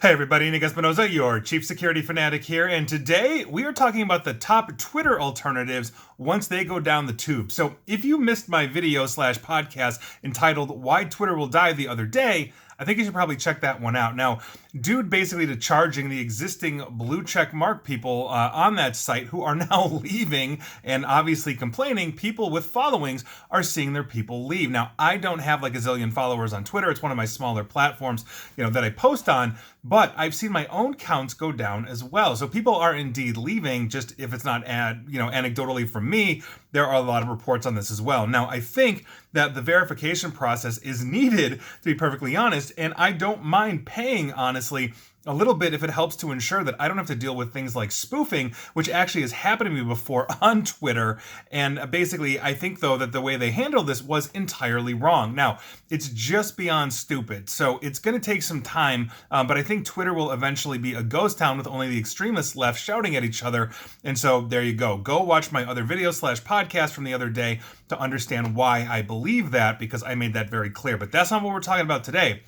Hey everybody, Nick Espinoza, your chief security fanatic here, and today we are talking about the top Twitter alternatives once they go down the tube. So if you missed my video slash podcast entitled Why Twitter Will Die the other day, I think you should probably check that one out. Now, due basically to charging the existing blue check mark people on that site who are now leaving and obviously complaining, people with followings are seeing their people leave. Now, I don't have like a zillion followers on Twitter. It's one of my smaller platforms, that I post on, but I've seen my own counts go down as well. So people are indeed leaving, just if it's not anecdotally from me, there are a lot of reports on this as well. Now, I think that the verification process is needed, to be perfectly honest, and I don't mind paying, honestly, a little bit if it helps to ensure that I don't have to deal with things like spoofing, which actually has happened to me before on Twitter. And basically, I think, though, that the way they handled this was entirely wrong. Now, it's just beyond stupid, so it's going to take some time, but I think Twitter will eventually be a ghost town with only the extremists left shouting at each other. And so there you go. Go watch my other video slash podcast from the other day to understand why I believe that, because I made that very clear. But that's not what we're talking about today.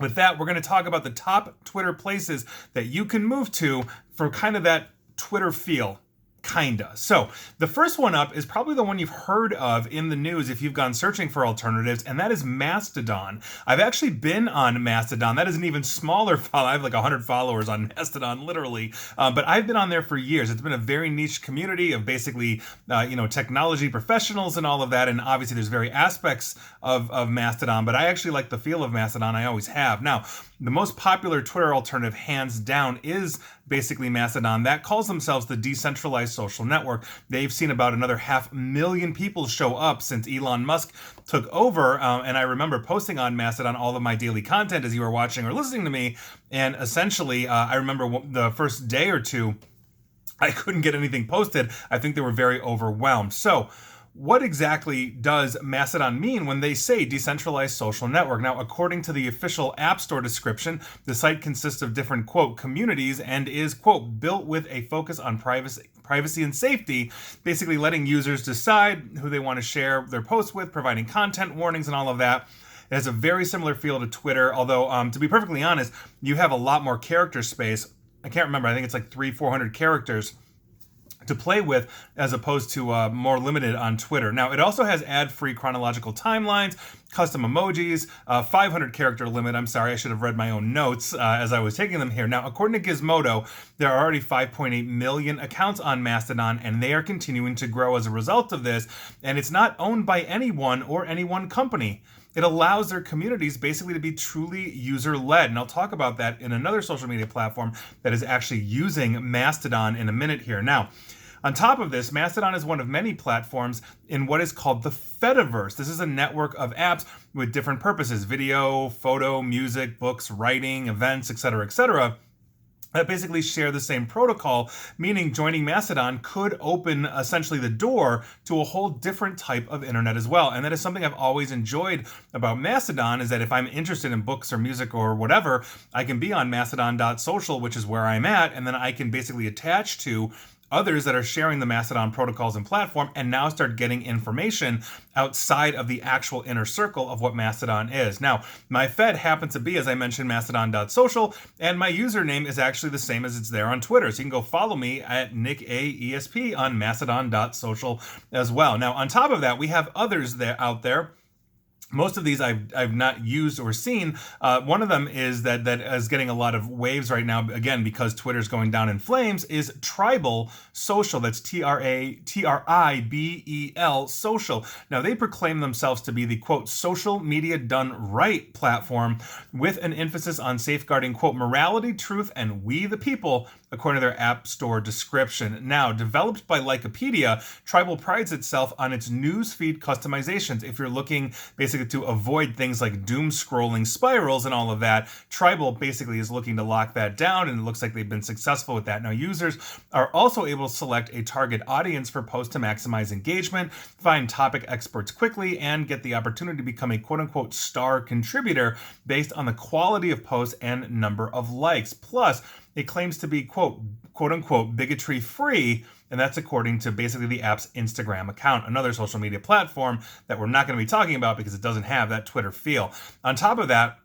With that, we're going to talk about the top Twitter places that you can move to for kind of that Twitter feel. Kinda. So the first one up is probably the one you've heard of in the news if you've gone searching for alternatives, and that is Mastodon. I've actually been on Mastodon. That is an even smaller follow. I have like 100 followers on Mastodon, literally. But I've been on there for years. It's been a very niche community of basically, technology professionals and all of that. And obviously there's very aspects of Mastodon, but I actually like the feel of Mastodon. I always have. Now, the most popular Twitter alternative, hands down, is basically Mastodon. That calls themselves the decentralized social network. They've seen about another 500,000 people show up since Elon Musk took over. And I remember posting on Mastodon all of my daily content as you were watching or listening to me. And essentially, I remember the first day or two, I couldn't get anything posted. I think they were very overwhelmed. So, what exactly does Mastodon mean when they say decentralized social network? Now, according to the official App Store description, the site consists of different, quote, communities and is, quote, built with a focus on privacy and safety, basically letting users decide who they want to share their posts with, providing content warnings and all of that. It has a very similar feel to Twitter, although, to be perfectly honest, you have a lot more character space. I can't remember. I think it's like 300-400 characters to play with as opposed to more limited on Twitter. Now, it also has ad-free chronological timelines, custom emojis, 500 character limit. I'm sorry, I should have read my own notes as I was taking them here. Now, according to Gizmodo, there are already 5.8 million accounts on Mastodon, and they are continuing to grow as a result of this. And it's not owned by anyone or any one company. It allows their communities basically to be truly user-led. And I'll talk about that in another social media platform that is actually using Mastodon in a minute here. Now, on top of this, Mastodon is one of many platforms in what is called the Fediverse. This is a network of apps with different purposes: video, photo, music, books, writing, events, etc., that basically share the same protocol, meaning joining Mastodon could open essentially the door to a whole different type of internet as well. And that is something I've always enjoyed about Mastodon, is that if I'm interested in books or music or whatever, I can be on mastodon.social, which is where I'm at, and then I can basically attach to others that are sharing the Mastodon protocols and platform and now start getting information outside of the actual inner circle of what Mastodon is. Now, my Fed happens to be, as I mentioned, mastodon.social, and my username is actually the same as it's there on Twitter. So you can go follow me at NickAESP on mastodon.social as well. Now, on top of that, we have others out there. Most of these I've not used or seen. One of them is that is getting a lot of waves right now, again, because Twitter's going down in flames, is Tribal Social. That's TRIBEL Social. Now, they proclaim themselves to be the, quote, social media done right platform with an emphasis on safeguarding, quote, morality, truth, and we the people, according to their App Store description. Now, developed by Wikipedia, Tribal prides itself on its newsfeed customizations. If you're looking basically to avoid things like doom scrolling spirals and all of that, Tribal basically is looking to lock that down, and it looks like they've been successful with that. Now, users are also able to select a target audience for posts to maximize engagement, find topic experts quickly, and get the opportunity to become a quote-unquote star contributor based on the quality of posts and number of likes. Plus, it claims to be, quote-unquote, bigotry-free, and that's according to basically the app's Instagram account, another social media platform that we're not going to be talking about because it doesn't have that Twitter feel. On top of that,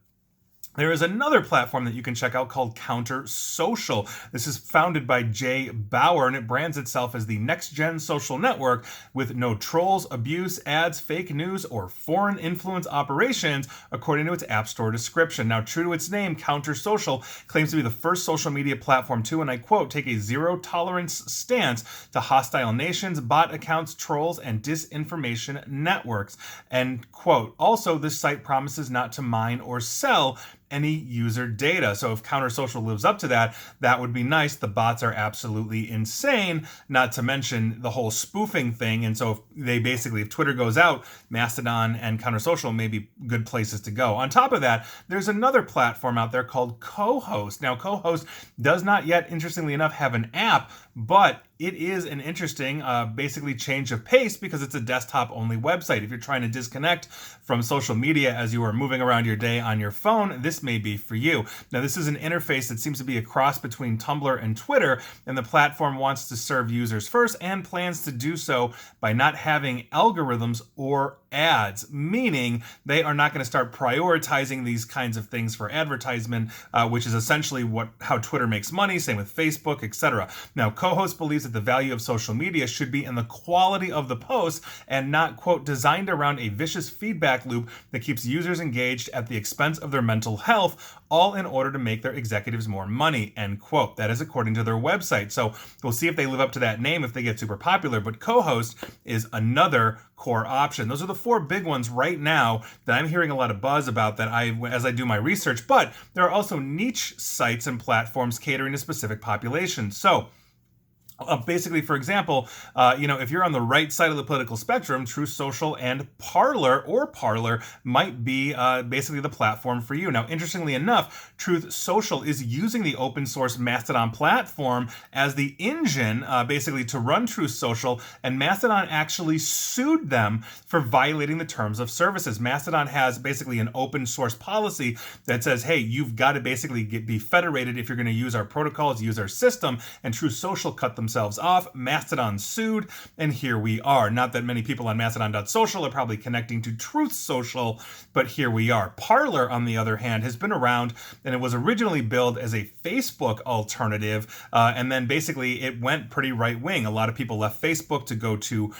There is another platform that you can check out called Counter Social. This is founded by Jay Bauer, and it brands itself as the next-gen social network with no trolls, abuse, ads, fake news, or foreign influence operations, according to its App Store description. Now, true to its name, Counter Social claims to be the first social media platform to, and I quote, take a zero-tolerance stance to hostile nations, bot accounts, trolls, and disinformation networks, end quote. Also, this site promises not to mine or sell any user data. So if Counter Social lives up to that, that would be nice. The bots are absolutely insane, not to mention the whole spoofing thing. And so if Twitter goes out, Mastodon and Counter Social may be good places to go. On top of that, there's another platform out there called Co-Host. Now, Co-Host does not yet, interestingly enough, have an app, but it is an interesting, basically change of pace because it's a desktop-only website. If you're trying to disconnect from social media as you are moving around your day on your phone, this may be for you. Now, this is an interface that seems to be a cross between Tumblr and Twitter, and the platform wants to serve users first and plans to do so by not having algorithms or ads, meaning they are not going to start prioritizing these kinds of things for advertisement, which is essentially how Twitter makes money, same with Facebook, etc. Now, Co-Host believes that the value of social media should be in the quality of the posts and not, quote, designed around a vicious feedback loop that keeps users engaged at the expense of their mental health, all in order to make their executives more money, end quote. That is according to their website. So we'll see if they live up to that name if they get super popular, but Co-Host is another core option. Those are the four big ones right now that I'm hearing a lot of buzz about as I do my research, but there are also niche sites and platforms catering to specific populations. So basically, for example, if you're on the right side of the political spectrum, Truth Social and Parler might be basically the platform for you. Now, interestingly enough, Truth Social is using the open source Mastodon platform as the engine, basically to run Truth Social, and Mastodon actually sued them for violating the terms of services. Mastodon has basically an open source policy that says, hey, you've got to basically be federated if you're going to use our protocols, use our system, and Truth Social cut themselves off. Mastodon sued, and here we are. Not that many people on Mastodon.social are probably connecting to Truth Social, but here we are. Parler, on the other hand, has been around, and it was originally billed as a Facebook alternative, and then basically it went pretty right-wing. A lot of people left Facebook to go to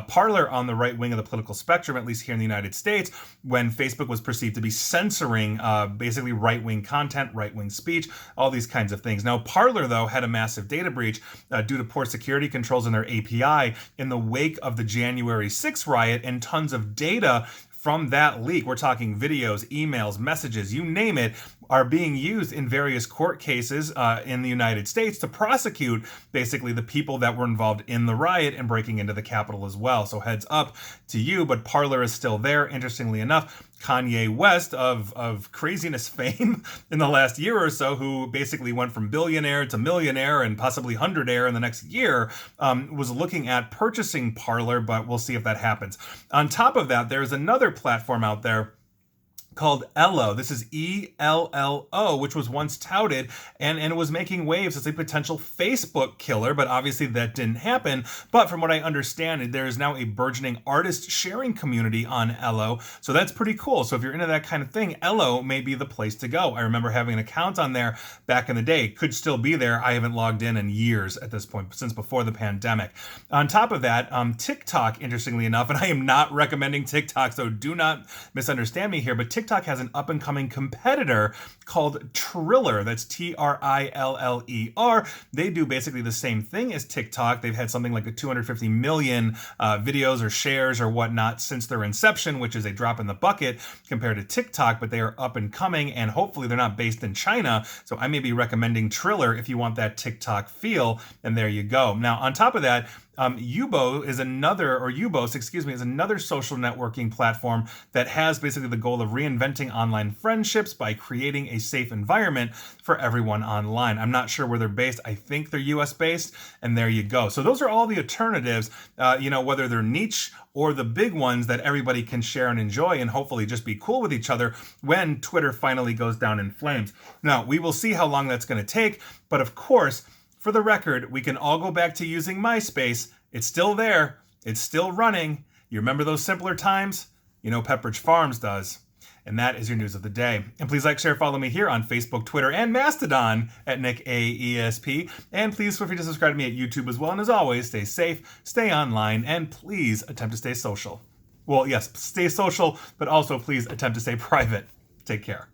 Parler on the right wing of the political spectrum, at least here in the United States, when Facebook was perceived to be censoring basically right-wing content, right-wing speech, all these kinds of things. Now, Parler, though, had a massive data breach due to poor security controls in their API in the wake of the January 6th riot, and tons of data from that leak, we're talking videos, emails, messages, you name it, are being used in various court cases in the United States to prosecute basically the people that were involved in the riot and breaking into the Capitol as well. So heads up to you, but Parler is still there. Interestingly enough, Kanye West of craziness fame in the last year or so, who basically went from billionaire to millionaire and possibly hundredaire in the next year, was looking at purchasing Parler, but we'll see if that happens. On top of that, there's another platform out there called Ello. This is ELLO, which was once touted and it was making waves as a potential Facebook killer, but obviously that didn't happen. But from what I understand, there is now a burgeoning artist sharing community on Ello, so that's pretty cool. So if you're into that kind of thing, Ello may be the place to go. I remember having an account on there back in the day. Could still be there. I haven't logged in years at this point, since before the pandemic. On top of that, TikTok, interestingly enough, and I am not recommending TikTok, so do not misunderstand me here, but TikTok has an up-and-coming competitor called Triller. That's Triller. They do basically the same thing as TikTok. They've had something like 250 million videos or shares or whatnot since their inception, which is a drop in the bucket compared to TikTok, but they are up and coming, and hopefully they're not based in China. So I may be recommending Triller if you want that TikTok feel, and there you go. Now, on top of that, Ubos is another social networking platform that has basically the goal of reinventing online friendships by creating a safe environment for everyone online. I'm not sure where they're based. I think they're US based, and there you go. So those are all the alternatives, whether they're niche or the big ones that everybody can share and enjoy and hopefully just be cool with each other when Twitter finally goes down in flames. Now, we will see how long that's going to take, but of course, for the record, we can all go back to using MySpace. It's still there. It's still running. You remember those simpler times? Pepperidge Farms does. And that is your news of the day. And please like, share, follow me here on Facebook, Twitter, and Mastodon at NickAESP. And please feel free to subscribe to me at YouTube as well. And as always, stay safe, stay online, and please attempt to stay social. Well, yes, stay social, but also please attempt to stay private. Take care.